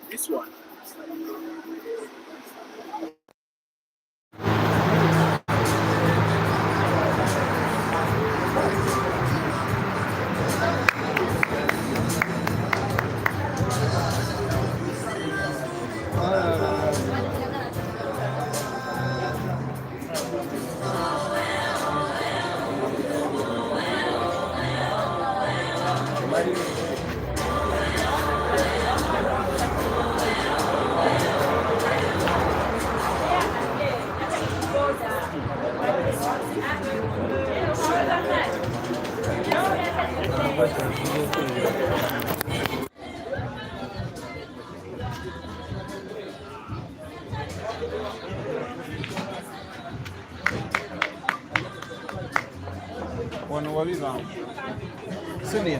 This one. One wali now. Sini.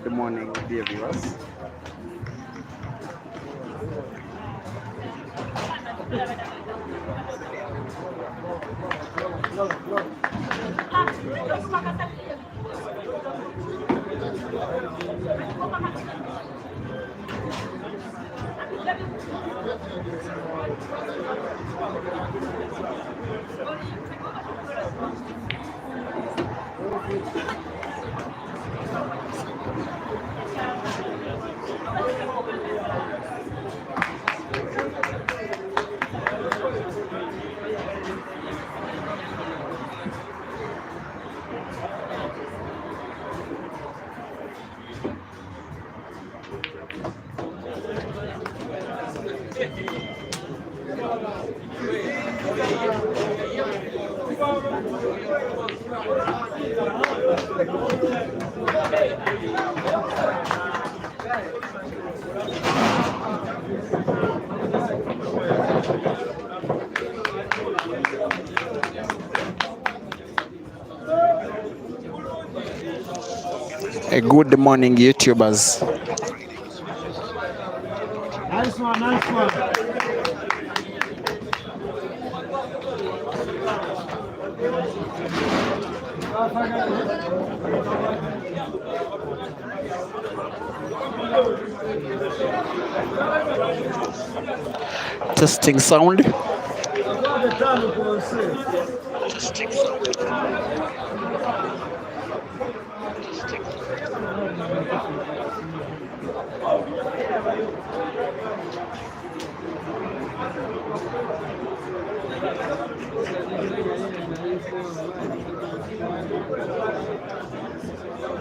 Good morning, dear viewers. Good morning, YouTubers. Nice one, nice one. Testing sound. Testing sound.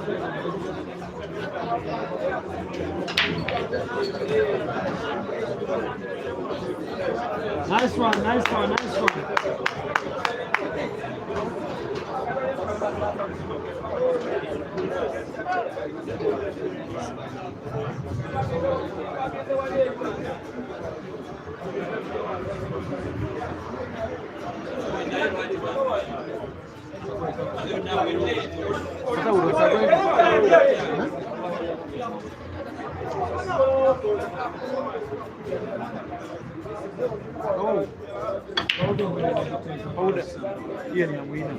Nice one, nice one, nice one. Oh. Hold it. Ian, I'm winning.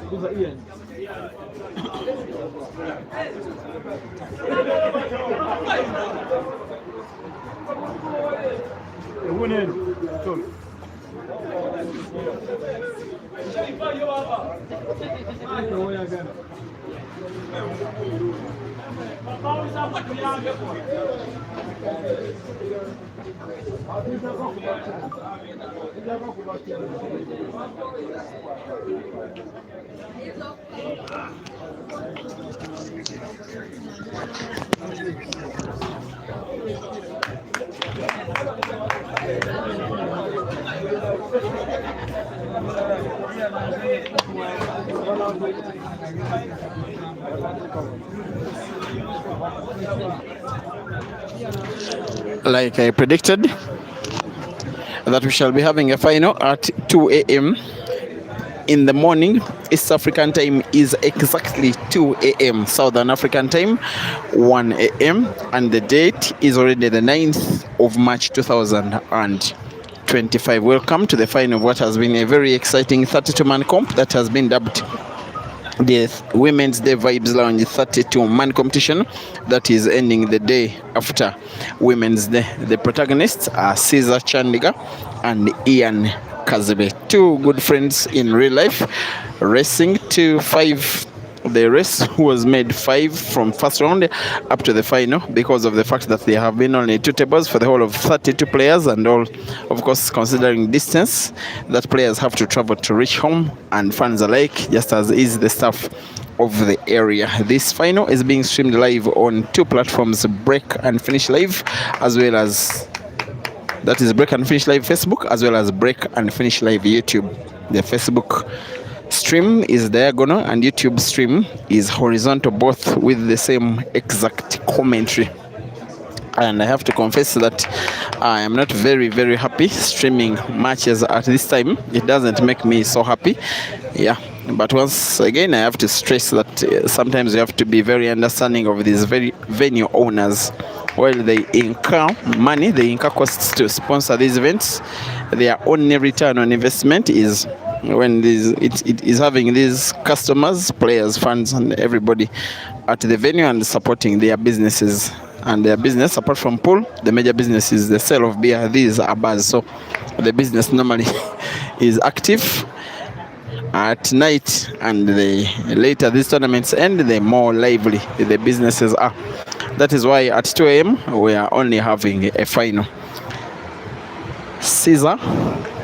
Who's that Ian? You're winning. Good. Like I predicted, that we shall be having a final at 2 a.m. in the morning. East African time is exactly 2 a.m. Southern African time 1 a.m. and the date is already the 9th of March 2025. Welcome to the final of what has been a very exciting 32-man comp that has been dubbed the Women's Day Vybes Lounge 32-man competition that is ending the day after Women's Day. The protagonists are Caesar Chandiga and Ian Kazibe, two good friends in real life, racing to 5. The race was made 5 from first round up to the final because of the fact that there have been only 2 tables for the whole of 32 players, and all, of course, considering distance that players have to travel to reach home and fans alike, just as is the staff of the area. This final is being streamed live on 2 platforms, Break and Finish Live, as well as that is Break and Finish Live Facebook, as well as Break and Finish Live YouTube. The Facebook stream is diagonal and YouTube stream is horizontal, both with the same exact commentary. And I have to confess that I am not very happy streaming matches at this time. It doesn't make me so happy. Yeah, but once again I have to stress that sometimes you have to be very understanding of these very venue owners. While they incur money, they incur costs to sponsor these events, their only return on investment is when it is having these customers, players, fans, and everybody at the venue and supporting their businesses. And their business, apart from pool, the major business is the sale of beer. These are bars, so the business normally is active at night, and the later these tournaments end, the more lively the businesses are. That is why at 2 a.m. we are only having a final. Caesar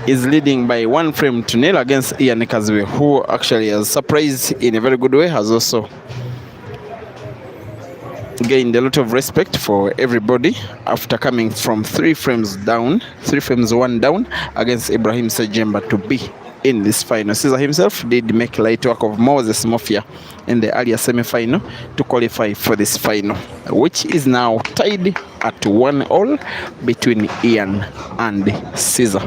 is leading by 1 frame to nil against Ian Kaziwe, who actually has surprised in a very good way, has also gained a lot of respect for everybody after coming from 3 frames down, 3 frames 1 down against Ibrahim Sejemba to be in this final. Caesar himself did make light work of Moses Mafia in the earlier semi-final to qualify for this final, which is now tied at 1-1 between Ian and Caesar.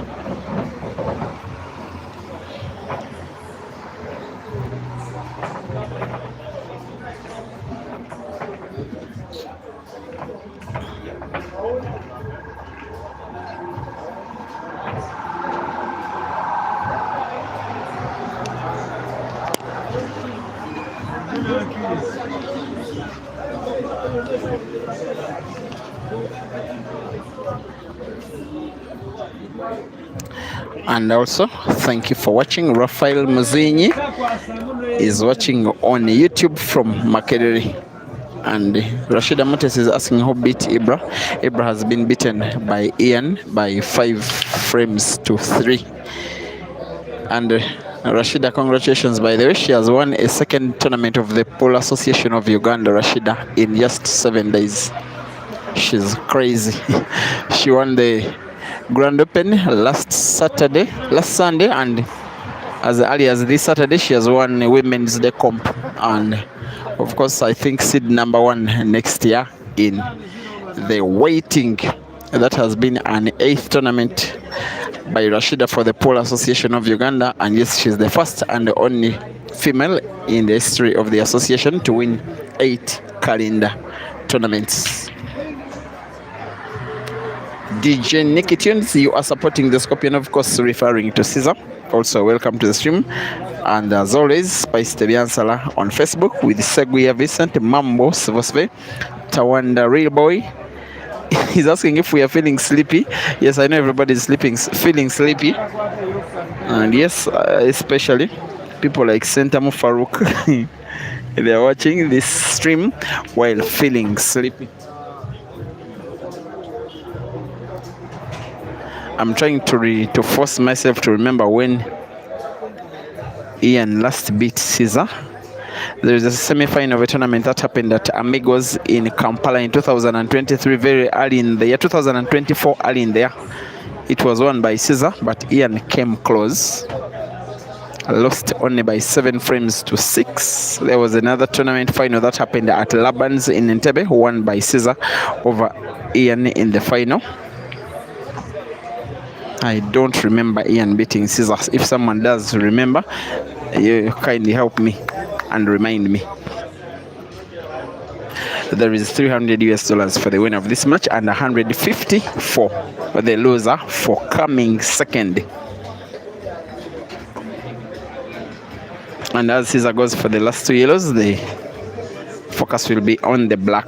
And also, thank you for watching. Rafael Muzinyi is watching on YouTube from Makerere. And Rashida Motes is asking who beat Ibra. Ibra has been beaten by Ian by 5 frames to 3. And Rashida, congratulations by the way. She has won a second tournament of the Pole Association of Uganda, Rashida, in just 7 days. She's crazy. She won the Grand Open last Sunday, and as early as this Saturday, she has won a Women's Day comp. And of course, I think seed number 1 next year in the waiting. That has been an 8th tournament by Rashida for the Pole Association of Uganda, and yes, she's the first and the only female in the history of the association to win 8 calendar tournaments. DJ Nicky Tunes, you are supporting the Scorpion, of course, referring to Caesar. Also, welcome to the stream. And as always, Spice Tebiansala on Facebook with Seguia Vincent, Mambo Svosve, Tawanda Real Boy. He's asking if we are feeling sleepy. Yes, I know everybody's feeling sleepy. And yes, especially people like Sentamu Farouk. They are watching this stream while feeling sleepy. I'm trying to force myself to remember when Ian last beat Caesar. There is a semi-final of a tournament that happened at Amigos in Kampala in 2023, very early in the year, 2024, early in the year. It was won by Caesar, but Ian came close. Lost only by 7 frames to 6. There was another tournament final that happened at Laban's in Entebbe, won by Caesar over Ian in the final. I don't remember Ian beating Caesar. If someone does remember, you kindly help me and remind me. There is $300 for the winner of this match and 150 for the loser for coming second. And as Caesar goes for the last 2 yellows, the focus will be on the black.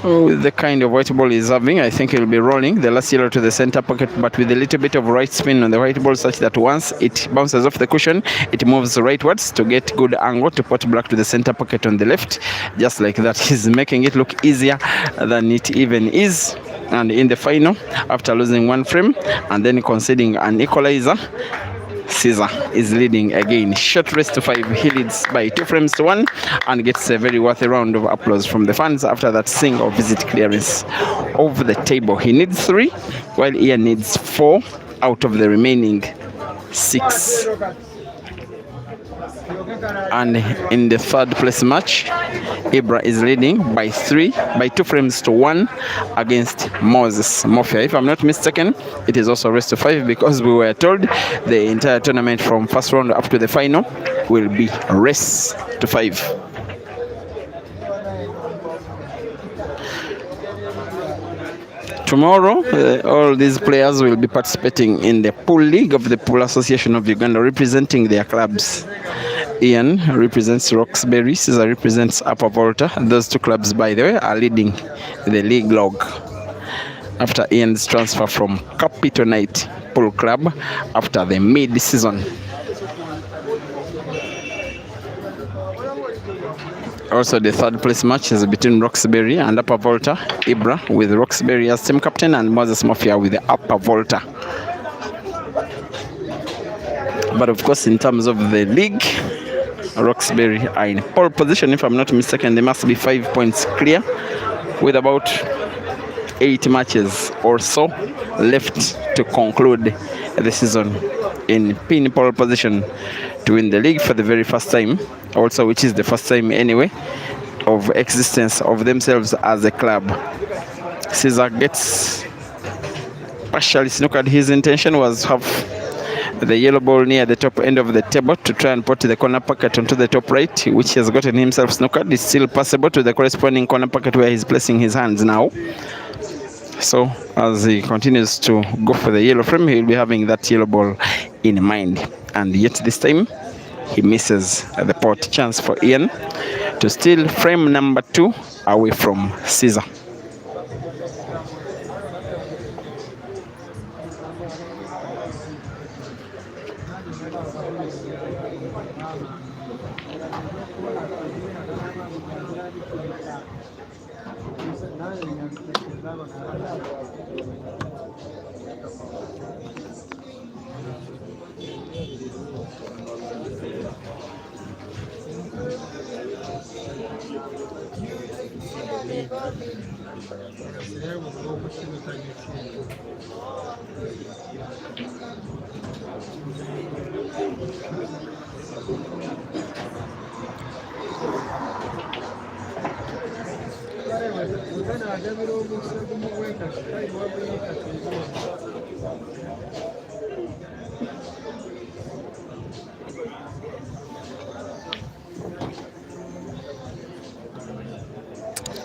The kind of white ball is having, I think it will be rolling the last yellow to the center pocket, but with a little bit of right spin on the white ball, such that once it bounces off the cushion, it moves rightwards to get good angle to put black to the center pocket on the left. Just like that, he's making it look easier than it even is. And in the final, after losing 1 frame and then conceding an equalizer, Caesar is leading again. Short race to 5. He leads by 2 frames to 1 and gets a very worthy round of applause from the fans after that single visit clearance over the table. He needs 3, while Ian needs 4 out of the remaining 6. And in the 3rd place match, Ibra is leading by 2 frames to 1 against Moses Mafia. If I'm not mistaken, it is also race to 5 because we were told the entire tournament from first round up to the final will be race to 5. Tomorrow, all these players will be participating in the pool league of the Pool Association of Uganda, representing their clubs. Ian represents Roxbury, Caesar represents Upper Volta. Those 2 clubs, by the way, are leading the league log after Ian's transfer from Capital Knight Pool Club after the mid-season. Also, the 3rd place match is between Roxbury and Upper Volta. Ibra with Roxbury as team captain and Moses Mafia with the Upper Volta. But of course, in terms of the league, Roxbury are in pole position. If I'm not mistaken, they must be 5 points clear with about 8 matches or so left to conclude the season in pin pole position to win the league for the very first time, also, which is the first time anyway of existence of themselves as a club. Caesar gets partially snookered. His intention was to have the yellow ball near the top end of the table to try and put the corner pocket onto the top right, which he has gotten himself snookered. It's still passable to the corresponding corner pocket where he's placing his hands now. So as he continues to go for the yellow frame, he will be having that yellow ball in mind. And yet this time, he misses the pot. Chance for Ian to steal frame number 2 away from Caesar.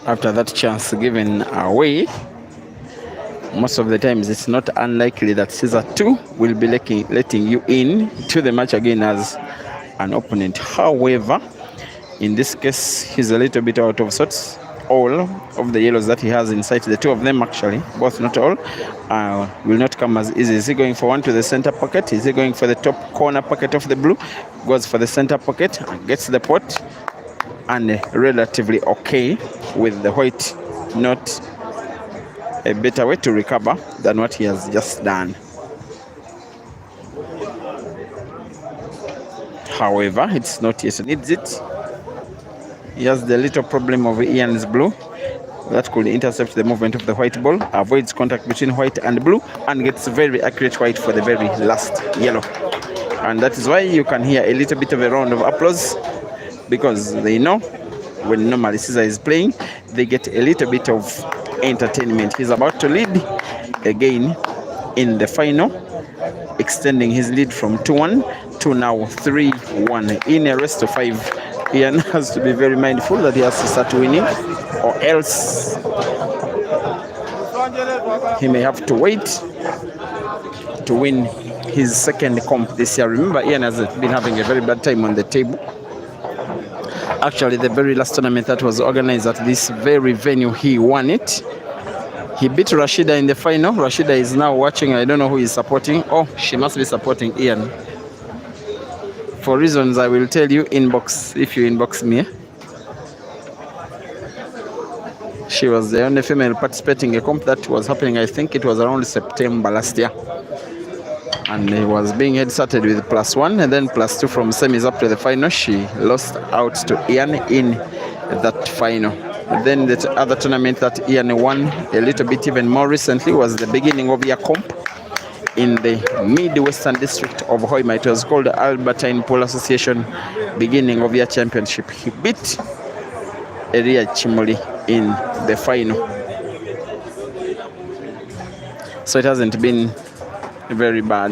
After that chance given away, most of the times it's not unlikely that Caesar 2 will be letting you in to the match again as an opponent. However, in this case, he's a little bit out of sorts. All of the yellows that he has in sight, the two of them actually, both not all, will not come as easy. Is he going for one to the center pocket? Is he going for the top corner pocket of the blue? Goes for the center pocket, gets the pot, and relatively okay with the white. Not a better way to recover than what he has just done. However, it's not yet needs it. He has the little problem of Ian's blue that could intercept the movement of the white ball, avoids contact between white and blue, and gets very accurate white for the very last yellow. And that is why you can hear a little bit of a round of applause, because they know when normally Caesar is playing, they get a little bit of entertainment. He's about to lead again in the final, extending his lead from 2-1 to now 3-1 in a rest of 5. Ian has to be very mindful that he has to start winning, or else he may have to wait to win his second comp this year. Remember, Ian has been having a very bad time on the table. Actually, the very last tournament that was organized at this very venue, he won it. He beat Rashida in the final. Rashida is now watching. I don't know who he's supporting. Oh, she must be supporting Ian. For reasons I will tell you inbox, if you inbox me. She was the only female participating in a comp that was happening, I think it was around September last year. And it was being head-started with +1 and then +2 from semis up to the final. She lost out to Ian in that final. And then the other tournament that Ian won a little bit even more recently was the beginning of year comp in the Midwestern District of Hoima. It was called the Albertine Pool Association beginning of year championship. He beat Eria Chimoli in the final. So it hasn't been very bad,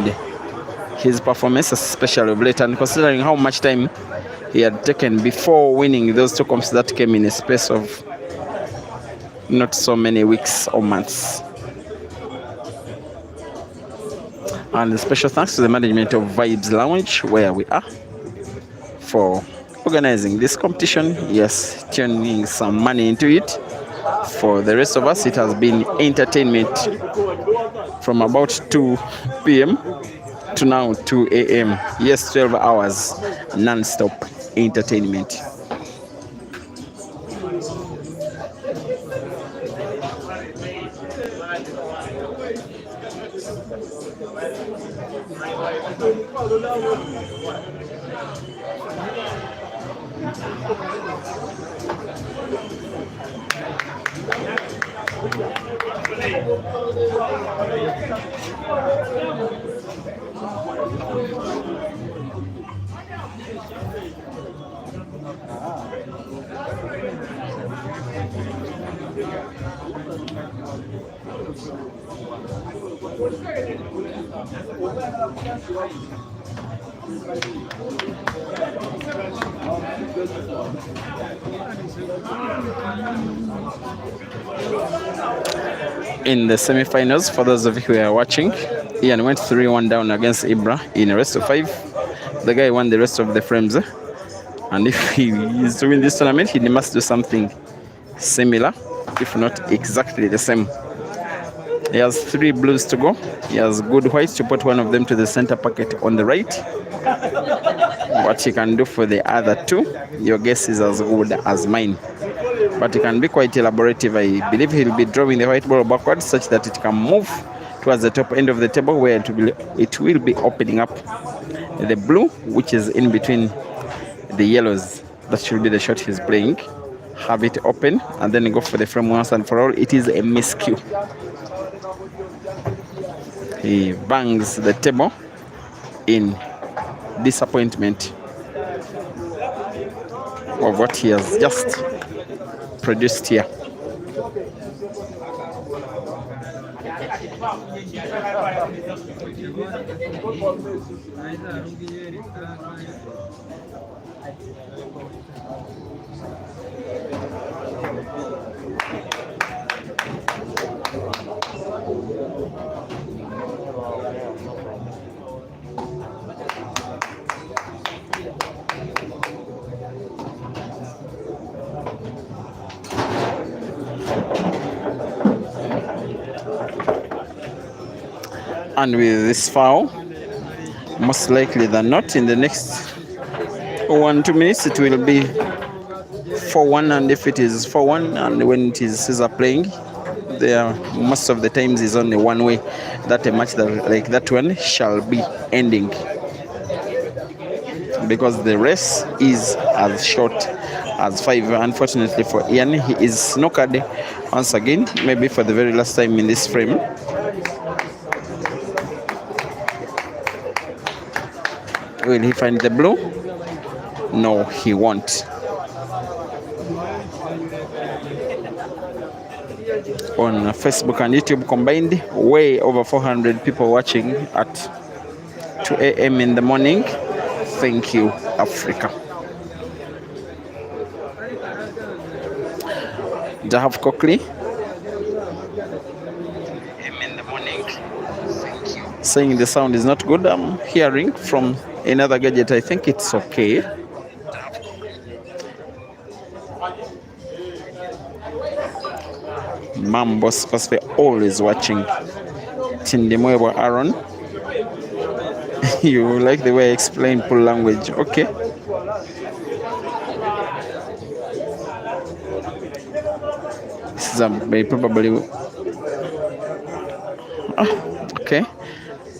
his performance, especially of late, and considering how much time he had taken before winning those two comps that came in a space of not so many weeks or months. And a special thanks to the management of Vybes Lounge, where we are, for organizing this competition. Yes, turning some money into it. For the rest of us, it has been entertainment from about 2 p.m. to now 2 a.m. Yes, 12 hours non-stop entertainment. In the semi-finals, for those of you who are watching, Ian went 3-1 down against Ibra in a rest of 5. The guy won the rest of the frames, and if he is to win this tournament, he must do something similar, if not exactly the same. He has 3 blues to go. He has good whites to put one of them to the center pocket on the right. What he can do for the other 2, your guess is as good as mine. But it can be quite elaborative. I believe he'll be drawing the white ball backwards such that it can move towards the top end of the table, where it will be opening up the blue, which is in between the yellows. That should be the shot he's playing. have it open and then go for the frame once and for all. It is a miscue. He bangs the table in disappointment of what he has just produced here. And with this foul, most likely than not, in the next 1-2 minutes, it will be 4-1. And if it is 4-1, and when it is Caesar playing, there most of the times is only one way that a match that like that one shall be ending, because the race is as short as 5. Unfortunately for Ian, he is snookered once again, maybe for the very last time in this frame. Will he find the blue? No, he won't. On Facebook and YouTube combined, way over 400 people watching at 2 a.m. in the morning. Thank you, Africa. Jahaf Coakley saying the sound is not good. I'm hearing from another gadget. I think it's okay. Mambo Spaspe always watching. Tindimwebo Aaron. You like the way I explain pool language. Okay. This is a probably okay.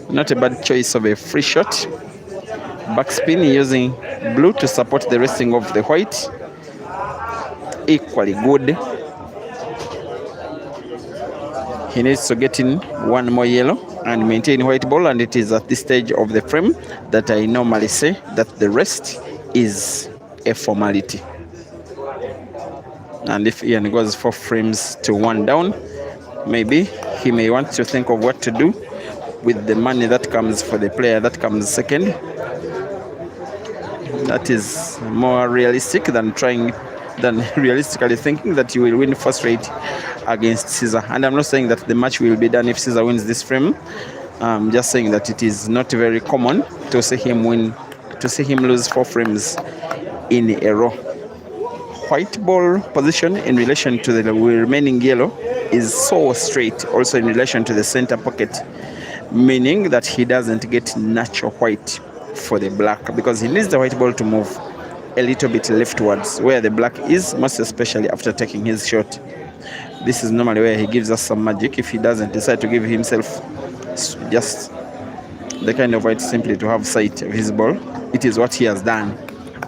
Not a bad choice of a free shot. Backspin using blue to support the resting of the white. Equally good. He needs to get in one more yellow and maintain white ball, and it is at this stage of the frame that I normally say that the rest is a formality. And if Ian goes 4 frames to 1 down, maybe he may want to think of what to do with the money that comes for the player that comes second. That is more realistic than realistically thinking that you will win first rate against Caesar. And I'm not saying that the match will be done if Caesar wins this frame. I'm just saying that it is not very common to see him lose 4 frames in a row. White ball position in relation to the remaining yellow is so straight, also in relation to the center pocket, meaning that he doesn't get natural white for the black, because he needs the white ball to move a little bit leftwards where the black is, most especially after taking his shot. This is normally where he gives us some magic if he doesn't decide to give himself just the kind of white simply to have sight of his ball. It is what he has done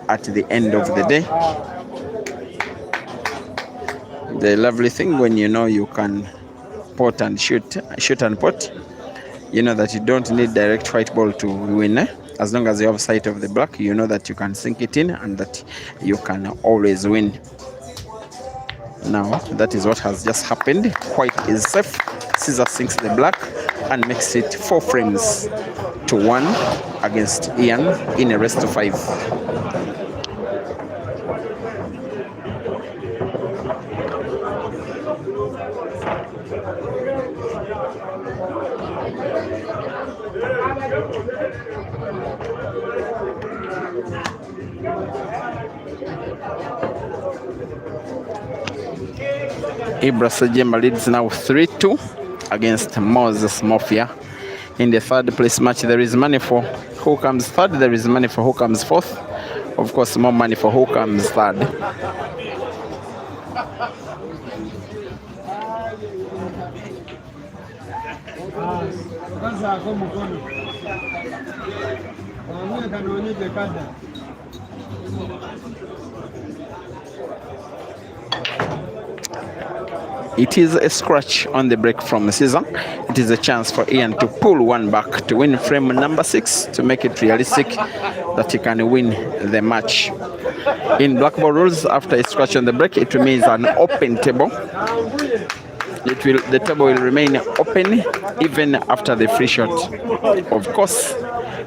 at the end of the day. The lovely thing when you know you can pot and shoot and pot, you know that you don't need direct white ball to win. As long as you have sight of the black, you know that you can sink it in and that you can always win. Now, that is what has just happened. White is safe. Caesar sinks the black and makes it 4 frames to 1 against Ian in a rest of 5. Ibra Sejemba leads now 3-2 against Moses Mafia. In the third place match, there is money for who comes third, there is money for who comes fourth. Of course, more money for who comes third. It is a scratch on the break from Caesar. It is a chance for Ian to pull one back to win frame number 6 to make it realistic that he can win the match. In blackball rules, after a scratch on the break, it remains an open table. The table will remain open even after the free shot. Of course,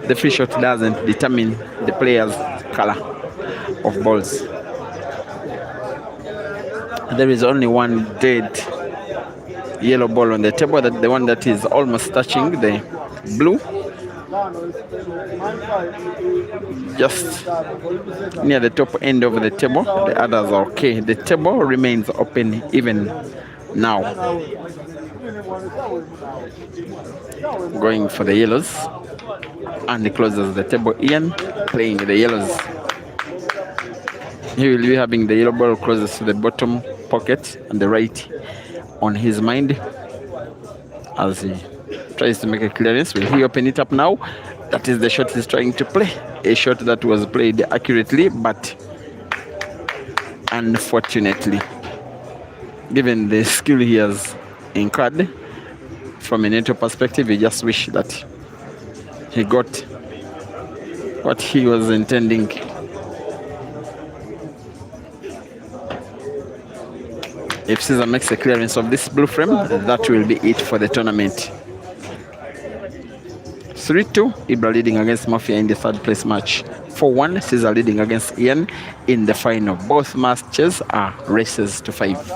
the free shot doesn't determine the player's color of balls. There is only one dead yellow ball on the table, that the one that is almost touching the blue, just near the top end of the table. The others are okay. The table remains open even now. Going for the yellows, and he closes the table. Ian playing the yellows. He will be having the yellow ball closest to the bottom pocket and the right on his mind as he tries to make a clearance. Will he open it up now? That is the shot he's trying to play. A shot that was played accurately, but unfortunately, given the skill he has incurred from a NATO perspective, he just wish that he got what he was intending. If Caesar makes a clearance of this blue frame, that will be it for the tournament. 3-2, Ibra leading against Mafia in the third place match. 4-1, Caesar leading against Ian in the final. Both matches are races to 5.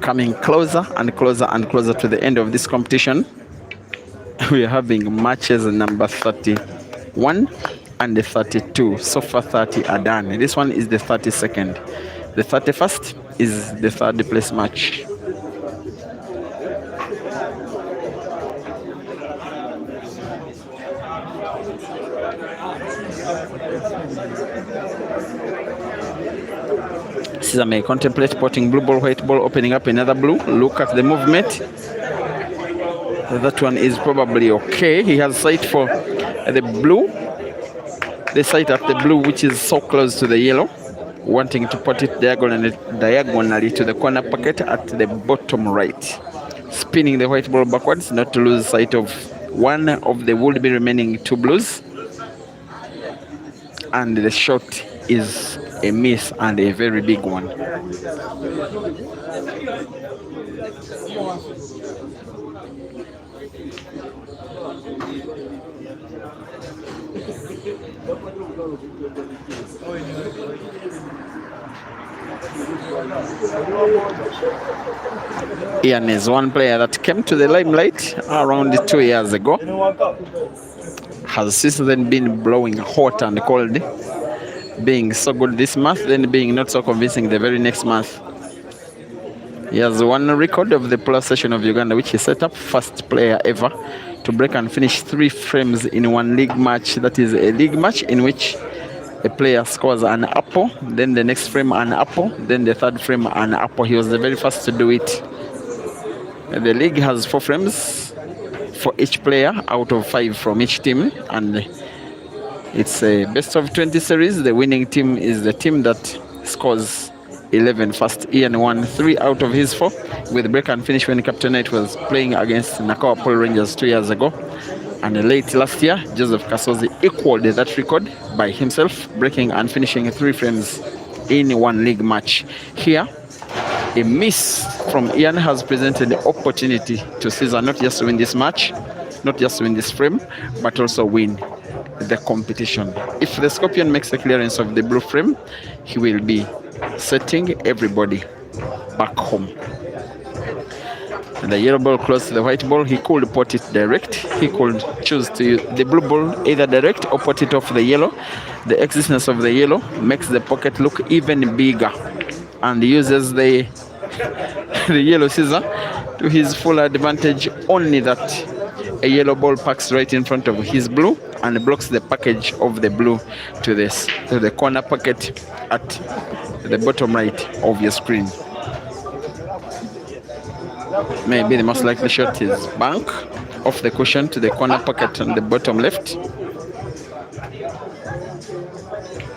Coming closer and closer and closer to the end of this competition. We are having matches number 31 and the 32. So far 30 are done. This one is the 32nd. The 31st is the third place match. Caesar may contemplate potting blue ball, white ball, opening up another blue. Look at the movement. That one is probably okay. He has sight for the blue. The sight at the blue, which is so close to the yellow, wanting to put it diagonally to the corner pocket at the bottom right. Spinning the white ball backwards, not to lose sight of one of the would-be remaining two blues. And the shot is a miss, and a very big one. Ian is one player that came to the limelight around 2 years ago. Has since then been blowing hot and cold, being so good this month, then being not so convincing the very next month. He has one record of the Polar Session of Uganda, which he set up, first player ever to break and finish 3 frames in one league match. That is a league match in which a player scores an apple, then the next frame an apple, then the third frame an apple. He was the very first to do it. The league has 4 frames for each player out of 5 from each team, and it's a best of 20 series. The winning team is the team that scores 11 first. Ian won 3 out of his 4 with break and finish when Captain Knight was playing against Nakawa Pole Rangers 2 years ago. And late last year, Joseph Kasozi equaled that record by himself, breaking and finishing 3 frames in one league match. Here, a miss from Ian has presented the opportunity to Caesar not just to win this match, not just to win this frame, but also win the competition. If the Scorpion makes a clearance of the blue frame, he will be setting everybody back home. And the yellow ball close to the white ball, he could put it direct. He could choose to use the blue ball either direct or put it off the yellow. The existence of the yellow makes the pocket look even bigger and uses the yellow Caesar to his full advantage, only that A yellow ball parks right in front of his blue and blocks the package of the blue to the corner pocket at the bottom right of your screen. Maybe the most likely shot is bank off the cushion to the corner pocket on the bottom left.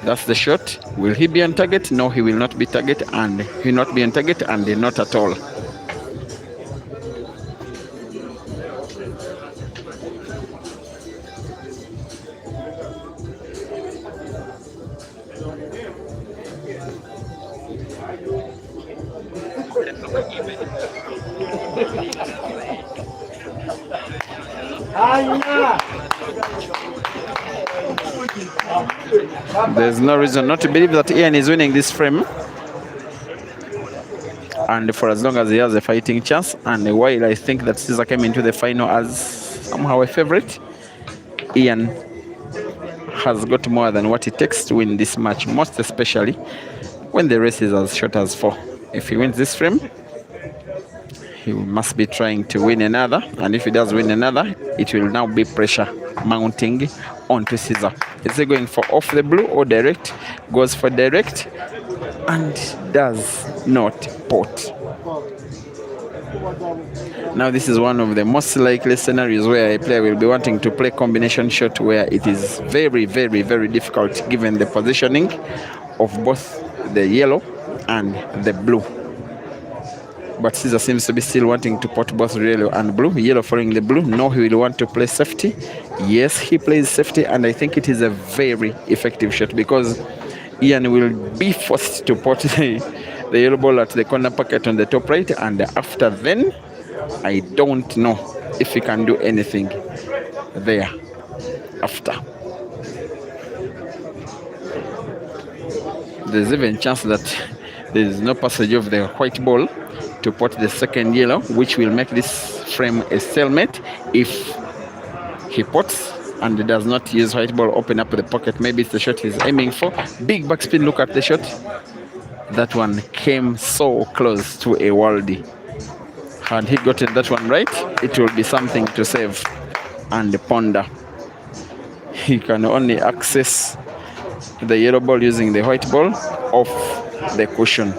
That's the shot. Will he be on target? No, he will not be target, and he will not be on target, and not at all. There's no reason not to believe that Ian is winning this frame. And for as long as he has a fighting chance, and while I think that Caesar came into the final as somehow a favorite, Ian has got more than what it takes to win this match, most especially when the race is as short as 4. If he wins this frame, he must be trying to win another, and if he does win another, it will now be pressure mounting onto Caesar. Is he going for off the blue or direct? Goes for direct and does not pot. Now this is one of the most likely scenarios where a player will be wanting to play combination shot, where it is very, very, very difficult given the positioning of both the yellow and the blue. But Caesar seems to be still wanting to pot both yellow and blue. Yellow following the blue. No, he will want to play safety. Yes, he plays safety, and I think it is a very effective shot because Ian will be forced to pot the yellow ball at the corner pocket on the top right, and after then, I don't know if he can do anything there after. There's even a chance that there is no passage of the white ball to pot the second yellow, which will make this frame a stalemate. If he pots and does not use white ball, open up the pocket, maybe it's the shot he's aiming for. Big backspin, look at the shot. That one came so close to a worldie. Had he gotten that one right, it will be something to save and ponder. He can only access the yellow ball using the white ball off the cushion.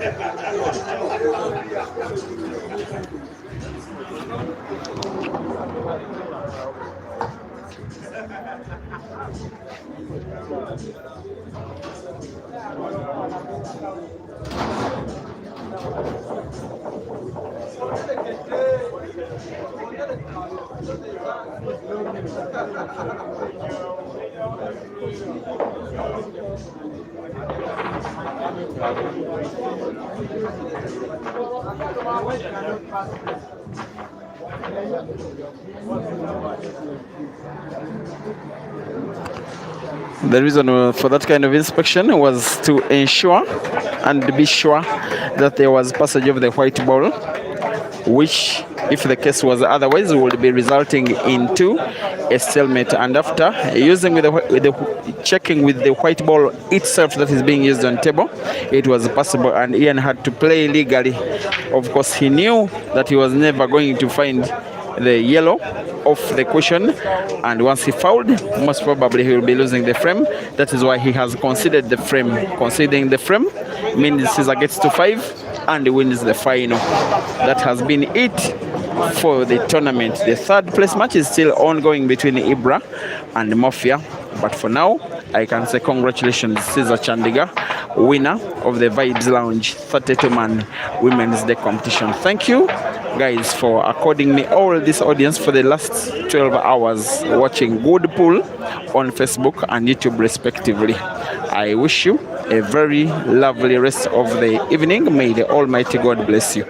The reason for that kind of inspection was to ensure and be sure that there was passage of the white ball, which, if the case was otherwise, would be resulting into a stalemate. And after using checking with the white ball itself that is being used on table, it was possible, and Ian had to play legally. Of course, he knew that he was never going to find the yellow off the cushion, and once he fouled, most probably he will be losing the frame. That is why he has conceded the frame. Conceding the frame means Caesar gets to 5 and wins the final. That has been it for the tournament. The third place match is still ongoing between Ibra and Mafia, but for now I can say congratulations, Caesar Chandiga, winner of the Vybes Lounge 32-man Women's Day competition. Thank you guys for according me all this audience for the last 12 hours watching good pool on Facebook and YouTube respectively. I wish you a very lovely rest of the evening. May the Almighty God bless you.